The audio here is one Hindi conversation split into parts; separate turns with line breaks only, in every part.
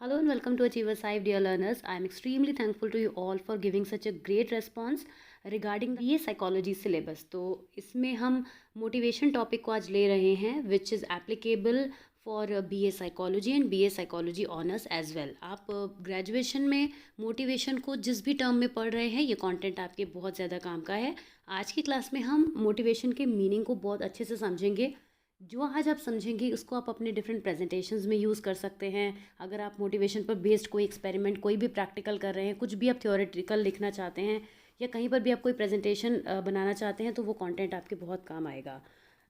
Hello and welcome to Achievers Hive, dear learners. I am extremely thankful to you all for giving such a great response regarding the BA Psychology syllabus. तो इसमें हम मोटिवेशन टॉपिक को आज ले रहे हैं which is applicable for BA psychology and BA psychology honours as well. आप ग्रेजुएशन में मोटिवेशन को जिस भी टर्म में पढ़ रहे हैं ये कंटेंट आपके बहुत ज़्यादा काम का है. आज की क्लास में हम मोटिवेशन के मीनिंग को बहुत अच्छे से समझेंगे. जो आज आप समझेंगे उसको आप अपने डिफरेंट प्रेजेंटेशंस में यूज़ कर सकते हैं. अगर आप मोटिवेशन पर बेस्ड कोई एक्सपेरिमेंट कोई भी प्रैक्टिकल कर रहे हैं, कुछ भी आप थ्योरेटिकल लिखना चाहते हैं या कहीं पर भी आप कोई प्रेजेंटेशन बनाना चाहते हैं तो वो कंटेंट आपके बहुत काम आएगा.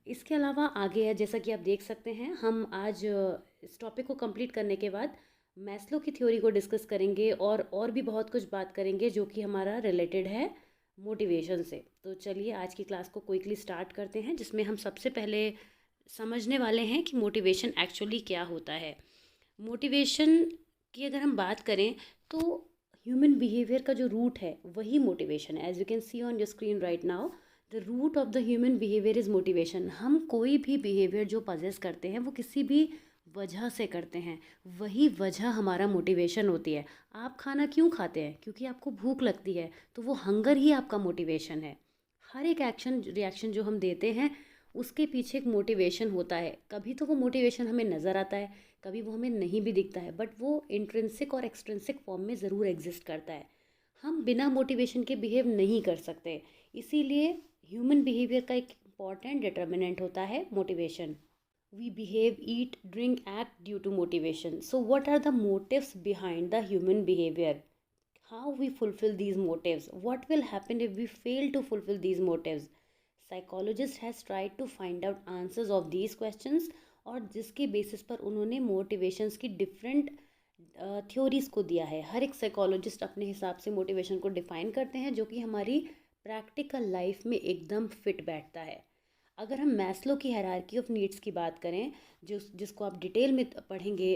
इसके अलावा आगे है, जैसा कि आप देख सकते हैं, हम आज इस टॉपिक को कंप्लीट करने के बाद मैस्लो की थ्योरी को डिस्कस करेंगे और भी बहुत कुछ बात करेंगे जो कि हमारा रिलेटेड है मोटिवेशन से. तो चलिए आज की क्लास को क्विकली स्टार्ट करते हैं, जिसमें हम सबसे पहले समझने वाले हैं कि मोटिवेशन एक्चुअली क्या होता है. मोटिवेशन की अगर हम बात करें तो ह्यूमन बिहेवियर का जो रूट है वही मोटिवेशन है. As you can see on your screen right now, the root of the human behaviour is motivation. हम कोई भी बिहेवियर जो पजेस करते हैं वो किसी भी वजह से करते हैं, वही वजह हमारा मोटिवेशन होती है. आप खाना क्यों खाते हैं? क्योंकि आपको भूख लगती है, तो वो हंगर ही आपका मोटिवेशन है. हर एक एक्शन रिएक्शन जो हम देते हैं उसके पीछे एक मोटिवेशन होता है. कभी तो वो मोटिवेशन हमें नज़र आता है, कभी वो हमें नहीं भी दिखता है, बट वो इंट्रिंसिक और एक्सट्रिंसिक फॉर्म में ज़रूर एग्जिस्ट करता है. हम बिना मोटिवेशन के बिहेव नहीं कर सकते. इसीलिए ह्यूमन बिहेवियर का एक इम्पॉर्टेंट डिटर्मिनेंट होता है motivation. We behave, eat, drink, act due to motivation. So what are the motives behind the human behaviour? How we fulfil these motives? What will happen if we fail to fulfil these motives? Psychologist has tried to find out answers of these questions, और जिसके बेसिस पर उन्होंने मोटिवेशंस की डिफरेंट थ्योरीज़ को दिया है. हर एक साइकोलॉजिस्ट अपने हिसाब से मोटिवेशन को डिफ़ाइन करते हैं जो कि हमारी प्रैक्टिकल लाइफ में एकदम फिट बैठता है. अगर हम मैस्लो की हायरार्की ऑफ नीड्स की बात करें, जिसको आप डिटेल में पढ़ेंगे,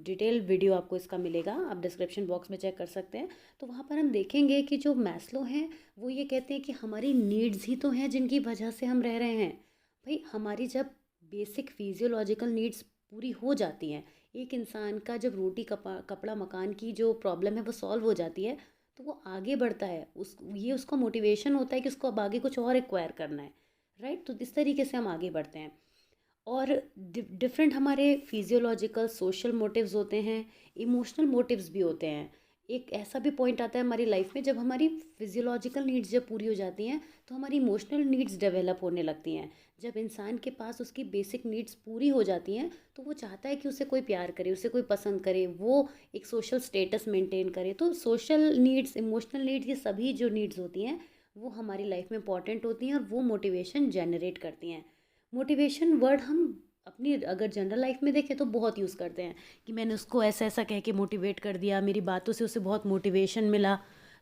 डिटेल वीडियो आपको इसका मिलेगा, आप डिस्क्रिप्शन बॉक्स में चेक कर सकते हैं. तो वहाँ पर हम देखेंगे कि जो मैस्लो हैं वो ये कहते हैं कि हमारी नीड्स ही तो हैं जिनकी वजह से हम रह रहे हैं. भाई, हमारी जब बेसिक फिजियोलॉजिकल नीड्स पूरी हो जाती हैं, एक इंसान का जब रोटी कपड़ा मकान की जो प्रॉब्लम है वो सॉल्व हो जाती है, तो वो आगे बढ़ता है. ये उसका मोटिवेशन होता है कि उसको अब आगे कुछ और एक्वायर करना है. राइट. तो इस तरीके से हम आगे बढ़ते हैं. और डिफरेंट हमारे फिजियोलॉजिकल सोशल मोटिव्स होते हैं, इमोशनल मोटिव्स भी होते हैं. एक ऐसा भी पॉइंट आता है हमारी लाइफ में जब हमारी फिजियोलॉजिकल नीड्स जब पूरी हो जाती हैं तो हमारी इमोशनल नीड्स डेवलप होने लगती हैं. जब इंसान के पास उसकी बेसिक नीड्स पूरी हो जाती हैं तो वो चाहता है कि उसे कोई प्यार करे, उसे कोई पसंद करे, वो एक सोशल स्टेटस मेंटेन करे. तो सोशल नीड्स, इमोशनल नीड्स, ये सभी जो नीड्स होती हैं वो हमारी लाइफ में इंपॉर्टेंट होती हैं और वो मोटिवेशन जनरेट करती हैं. मोटिवेशन वर्ड हम अपनी अगर जनरल लाइफ में देखें तो बहुत यूज़ करते हैं कि मैंने उसको ऐसा ऐसा कह के मोटिवेट कर दिया, मेरी बातों से उसे बहुत मोटिवेशन मिला.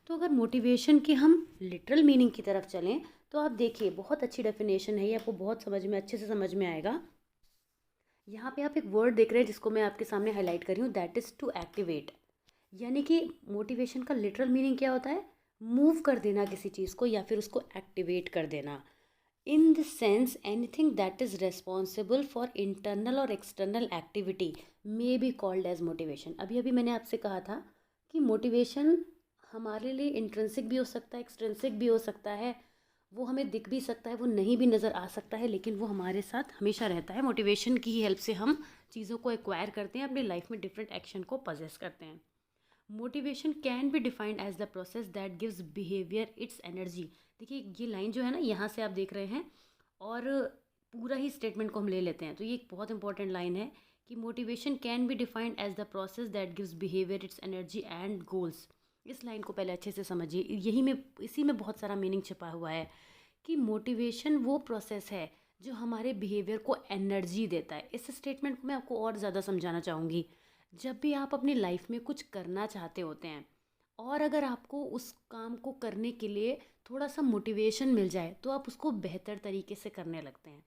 तो अगर मोटिवेशन की हम लिटरल मीनिंग की तरफ चलें तो आप देखिए, बहुत अच्छी डेफिनेशन है ये, आपको बहुत समझ में, अच्छे से समझ में आएगा. यहाँ पे आप एक वर्ड देख रहे हैं जिसको मैं आपके सामने हाईलाइट कर रही हूँ, दैट इज़ टू एक्टिवेट. यानी कि मोटिवेशन का लिटरल मीनिंग क्या होता है? मूव कर देना किसी चीज़ को या फिर उसको एक्टिवेट कर देना. In the sense anything that is responsible for internal और external activity may be called as motivation. अभी अभी मैंने आपसे कहा था कि मोटिवेशन हमारे लिए इंट्रिंसिक भी हो सकता है, एक्सट्रिंसिक भी हो सकता है. वो हमें दिख भी सकता है, वो नहीं भी नज़र आ सकता है, लेकिन वो हमारे साथ हमेशा रहता है. मोटिवेशन की हेल्प से हम चीज़ों को एक्वायर करते हैं, अपनी लाइफ में डिफरेंट एक्शन को पजेस करते हैं. Motivation can be defined as the process that gives behaviour its energy. देखिए, ये लाइन जो है ना, यहाँ से आप देख रहे हैं, और पूरा ही स्टेटमेंट को हम ले लेते हैं तो ये एक बहुत इंपॉर्टेंट लाइन है कि motivation can be defined as the process that gives behaviour its energy and goals. इस लाइन को पहले अच्छे से समझिए, यही में इसी में बहुत सारा मीनिंग छिपा हुआ है कि मोटिवेशन वो प्रोसेस है जो हमारे बिहेवियर को एनर्जी देता है. इस स्टेटमेंट को मैं आपको और ज़्यादा समझाना चाहूँगी. जब भी आप अपनी लाइफ में कुछ करना चाहते होते हैं और अगर आपको उस काम को करने के लिए थोड़ा सा मोटिवेशन मिल जाए तो आप उसको बेहतर तरीके से करने लगते हैं.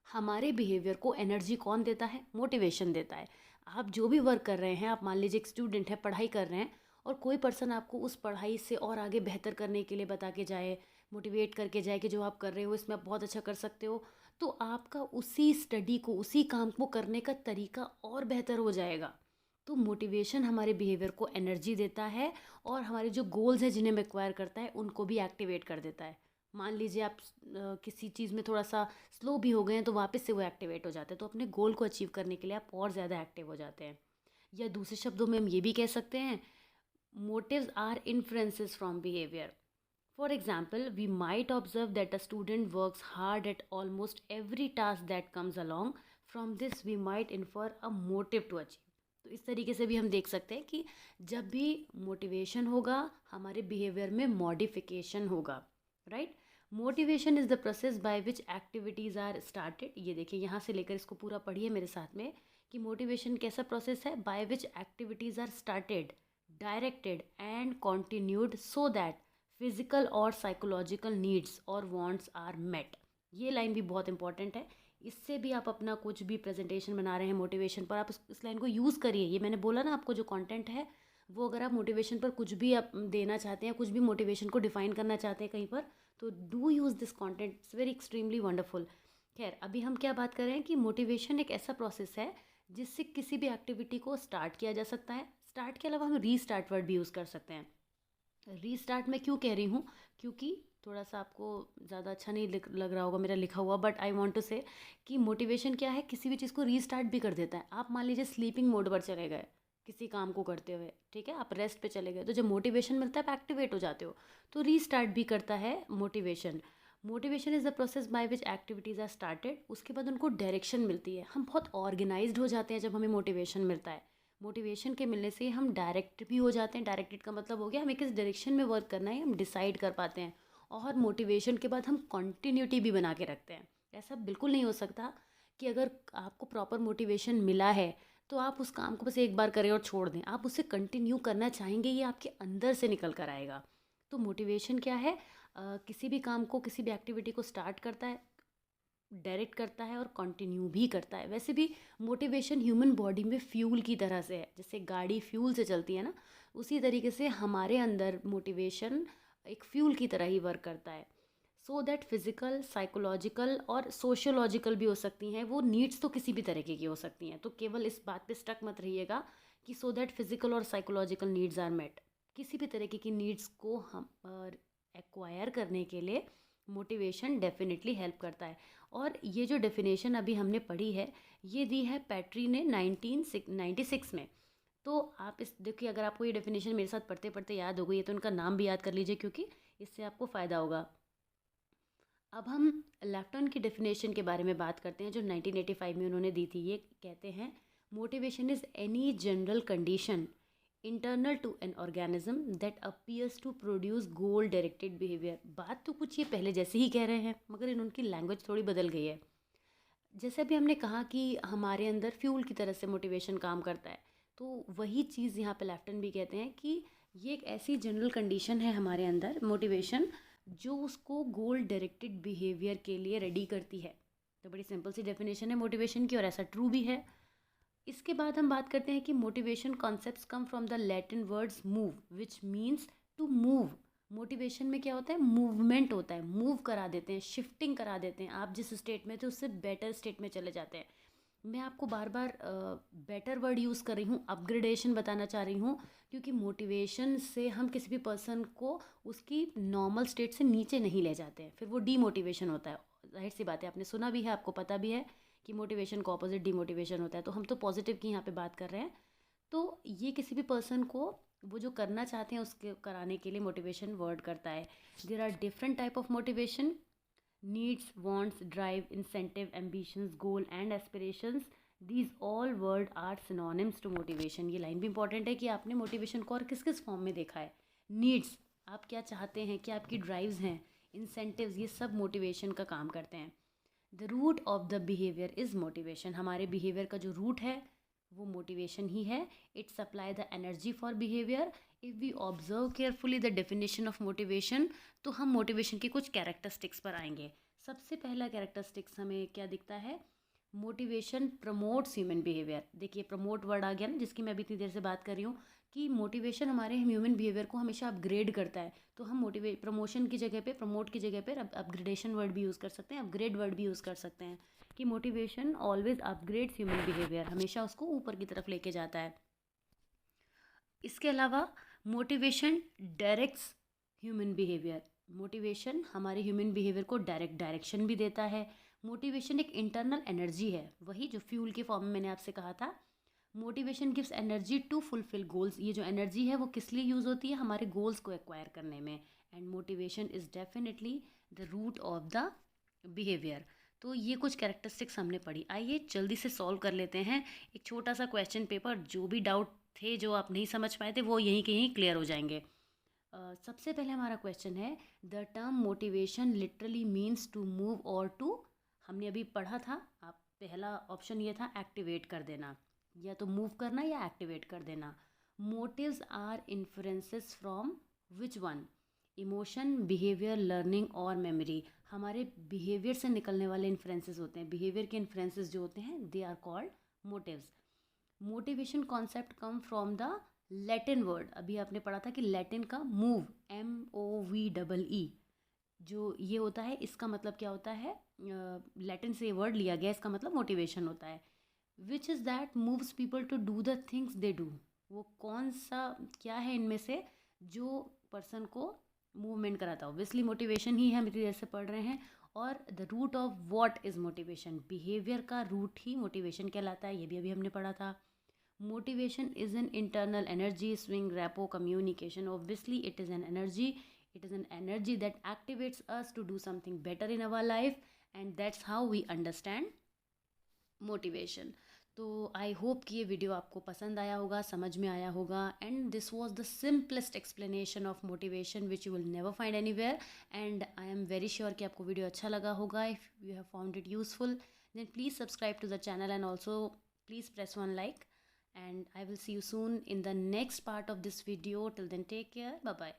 हमारे बिहेवियर को एनर्जी कौन देता है? मोटिवेशन देता है. आप जो भी वर्क कर रहे हैं, आप मान लीजिए एक स्टूडेंट है, पढ़ाई कर रहे हैं, और कोई पर्सन आपको उस पढ़ाई से और आगे बेहतर करने के लिए बता के जाए, मोटिवेट करके जाए कि जो आप कर रहे हो इसमें आप बहुत अच्छा कर सकते हो, तो आपका उसी स्टडी को, उसी काम को करने का तरीका और बेहतर हो जाएगा. तो मोटिवेशन हमारे बिहेवियर को एनर्जी देता है और हमारे जो गोल्स हैं जिन्हें हम एक्वायर करता है उनको भी एक्टिवेट कर देता है। मान लीजिए आप किसी चीज़ में थोड़ा सा स्लो भी हो गए हैं तो वापस से वो एक्टिवेट हो जाते हैं, तो अपने गोल को अचीव करने के लिए आप और ज़्यादा एक्टिव हो जाते हैं। या दूसरे शब्दों में हम ये भी कह सकते हैं, motives are inferences from behavior. For example, we might observe that a student works hard at almost every task that comes along. From this, we might infer a motive to achieve. तो इस तरीके से भी हम देख सकते हैं कि जब भी मोटिवेशन होगा हमारे बिहेवियर में मॉडिफिकेशन होगा, right. Motivation is the process by which activities are started. ये देखिए, यहाँ से लेकर इसको पूरा पढ़िए मेरे साथ में कि मोटिवेशन कैसा प्रोसेस है। By which activities are started, directed and continued so that physical और psychological needs और wants are met। ये लाइन भी बहुत इंपॉर्टेंट है। इससे भी आप अपना कुछ भी प्रेजेंटेशन बना रहे हैं मोटिवेशन पर, आप इस लाइन को यूज़ करिए। ये मैंने बोला ना आपको, जो कंटेंट है वो अगर आप मोटिवेशन पर कुछ भी आप देना चाहते हैं, कुछ भी मोटिवेशन को डिफाइन करना चाहते हैं कहीं पर, तो do use this content, it's very extremely wonderful. खैर, अभी हम क्या बात कर रहे हैं कि मोटिवेशन एक ऐसा प्रोसेस है जिससे किसी भी एक्टिविटी को स्टार्ट किया जा सकता है। स्टार्ट के अलावा हम रीस्टार्ट वर्ड भी यूज़ कर सकते हैं। रीस्टार्ट मैं क्यों कह रही हूँ, क्योंकि थोड़ा सा आपको ज़्यादा अच्छा नहीं लग रहा होगा मेरा लिखा हुआ, बट आई वांट टू से कि मोटिवेशन क्या है, किसी भी चीज़ को रीस्टार्ट भी कर देता है। आप मान लीजिए स्लीपिंग मोड पर चले गए किसी काम को करते हुए, ठीक है, आप रेस्ट पे चले गए, तो जब मोटिवेशन मिलता है आप एक्टिवेट हो जाते हो, तो रीस्टार्ट भी करता है motivation. Motivation is the process by which activities are started. उसके बाद उनको डायरेक्शन मिलती है, हम बहुत ऑर्गेनाइज्ड हो जाते हैं जब हमें मोटिवेशन मिलता है। मोटिवेशन के मिलने से हम डायरेक्ट भी हो जाते हैं। डायरेक्टेड का मतलब हो गया हमें किस डायरेक्शन में वर्क करना है हम डिसाइड कर पाते हैं, और मोटिवेशन के बाद हम कंटिन्यूटी भी बना के रखते हैं। ऐसा बिल्कुल नहीं हो सकता कि अगर आपको प्रॉपर मोटिवेशन मिला है तो आप उस काम को बस एक बार करें और छोड़ दें, आप उसे कंटिन्यू करना चाहेंगे, ये आपके अंदर से निकल कर आएगा। तो मोटिवेशन क्या है, किसी भी काम को, किसी भी एक्टिविटी को स्टार्ट करता है, डायरेक्ट करता है और कंटिन्यू भी करता है। वैसे भी मोटिवेशन ह्यूमन बॉडी में फ्यूल की तरह से है, जैसे गाड़ी फ्यूल से चलती है ना, उसी तरीके से हमारे अंदर मोटिवेशन एक फ्यूल की तरह ही वर्क करता है। सो दैट फिज़िकल, साइकोलॉजिकल और सोशियोलॉजिकल भी हो सकती हैं। वो नीड्स तो किसी भी तरीके की हो सकती हैं, तो केवल इस बात पे स्टक मत रहिएगा कि सो दैट फिज़िकल और साइकोलॉजिकल नीड्स आर मेट। किसी भी तरीके की नीड्स को हम एक्वायर करने के लिए मोटिवेशन डेफिनेटली हेल्प करता है। और ये जो डेफिनेशन अभी हमने पढ़ी है, ये दी है पैट्री ने 1996 में। तो आप इस देखिए, अगर आपको ये डेफिनेशन मेरे साथ पढ़ते पढ़ते याद हो गई है तो उनका नाम भी याद कर लीजिए, क्योंकि इससे आपको फ़ायदा होगा। अब हम लेफ्टन की डेफिनेशन के बारे में बात करते हैं जो 1985 में उन्होंने दी थी। ये कहते हैं, motivation is any general condition internal to an organism that appears to produce goal directed behaviour. बात तो कुछ ये पहले जैसे ही कह रहे हैं, मगर उनकी लैंग्वेज थोड़ी बदल गई है। जैसे अभी हमने कहा कि हमारे अंदर फ्यूल की तरह से मोटिवेशन काम करता है, तो वही चीज़ यहाँ पे लेफ्टन भी कहते हैं कि ये एक ऐसी जनरल कंडीशन है हमारे अंदर मोटिवेशन, जो उसको गोल डायरेक्टेड बिहेवियर के लिए रेडी करती है। तो बड़ी सिंपल सी डेफिनेशन है मोटिवेशन की, और ऐसा ट्रू भी है। इसके बाद हम बात करते हैं कि motivation concepts come from the Latin words move which means to move. Motivation में क्या होता है, मूवमेंट होता है, मूव करा देते हैं, शिफ्टिंग करा देते हैं। आप जिस स्टेट में थे उससे बेटर स्टेट में चले जाते हैं। मैं आपको बार बार बेटर वर्ड यूज़ कर रही हूँ, अपग्रेडेशन बताना चाह रही हूँ, क्योंकि मोटिवेशन से हम किसी भी पर्सन को उसकी नॉर्मल स्टेट से नीचे नहीं ले जाते हैं, फिर वो डीमोटिवेशन होता है। जाहिर सी बात है, आपने सुना भी है, आपको पता भी है कि मोटिवेशन का ऑपोजिट डीमोटिवेशन होता है। तो हम तो पॉजिटिव की यहाँ पे बात कर रहे हैं। तो ये किसी भी पर्सन को वो जो करना चाहते हैं उसके कराने के लिए मोटिवेशन वर्ड करता है। There are different type of motivation, needs, wants, drive, incentive, ambitions, goal and aspirations, these all word are synonyms to motivation. ये लाइन भी इंपॉर्टेंट है कि आपने मोटिवेशन को और किस किस फॉर्म में देखा है। नीड्स, आप क्या चाहते हैं, क्या आपकी ड्राइव्स हैं, इंसेंटिव्स, ये सब मोटिवेशन का काम करते हैं। The root of the behaviour is motivation. हमारे बिहेवियर का जो रूट है वो मोटिवेशन ही है। It supply the energy for behaviour. If we observe carefully the definition of motivation, तो हम मोटिवेशन की कुछ कैरेक्टरिस्टिक्स पर आएंगे। सबसे पहला कैरेक्टरिस्टिक्स हमें क्या दिखता है, मोटिवेशन प्रमोट्स ह्यूमन बिहेवियर। देखिए, प्रमोट वर्ड आ गया ना, जिसकी मैं अभी इतनी देर से बात कर रही हूँ, कि मोटिवेशन हमारे ह्यूमन बिहेवियर को हमेशा अपग्रेड करता है। तो हम प्रमोशन की जगह पे, प्रमोट की जगह पे अपग्रेडेशन वर्ड भी यूज़ कर सकते हैं, अपग्रेड वर्ड भी यूज़ कर सकते हैं, कि motivation always upgrades human behaviour, हमेशा उसको ऊपर की तरफ लेके जाता है। इसके अलावा motivation directs human behaviour. Motivation हमारे ह्यूमन बिहेवियर को डायरेक्शन भी देता है। मोटिवेशन एक इंटरनल एनर्जी है, वही जो फ्यूल के फॉर्म में मैंने आपसे कहा था। Motivation gives energy to fulfil goals. ये जो एनर्जी है वो किस लिए यूज़ होती है? हमारे गोल्स को एक्वायर करने में। And motivation is definitely the root of the behaviour. तो ये कुछ कैरेक्टरिस्टिक्स हमने पढ़ी। आइए जल्दी से सॉल्व कर लेते हैं एक छोटा सा क्वेश्चन पेपर। जो भी डाउट थे, जो आप नहीं समझ पाए थे, वो यहीं के यहीं क्लियर हो जाएंगे। सबसे पहले हमारा क्वेश्चन है, the term motivation literally means to move or to. हमने अभी पढ़ा था, आप पहला ऑप्शन ये था एक्टिवेट कर देना, या तो मूव करना या एक्टिवेट कर देना। Motives are influences from which one? Emotion, behaviour, learning और मेमोरी। हमारे बिहेवियर से निकलने वाले इन्फ्लुएंसेस होते हैं, बिहेवियर के इन्फ्लुएंसेस जो होते हैं they are called motives. Motivation concept come from the Latin word. अभी आपने पढ़ा था कि लैटिन का मूव, MOVEE, जो ये होता है, इसका मतलब क्या होता है? लैटिन से ये वर्ड लिया गया, इसका मतलब मोटिवेशन होता है। Which is that moves people to do the things they do. वो कौन सा, क्या है इनमें से जो पर्सन को मूवमेंट कराता है? ऑब्वियसली मोटिवेशन ही है, हम इतनी देर से पढ़ रहे हैं। और the root of what is motivation? Behaviour का रूट ही मोटिवेशन कहलाता है, ये भी अभी हमने पढ़ा था। Motivation is an internal energy, swing, rapport, communication. Obviously it is an energy, it is an energy that activates us to do something better in our life, and that's how we understand motivation. तो आई होप कि ये वीडियो आपको पसंद आया होगा, समझ में आया होगा। And this was the simplest explanation of motivation which you will never find anywhere. And I am very sure कि आपको वीडियो अच्छा लगा होगा। If you have found it useful, then please subscribe to the channel and also please press one like, and I will see you soon in the next part of this video. Till then, take care. Bye bye.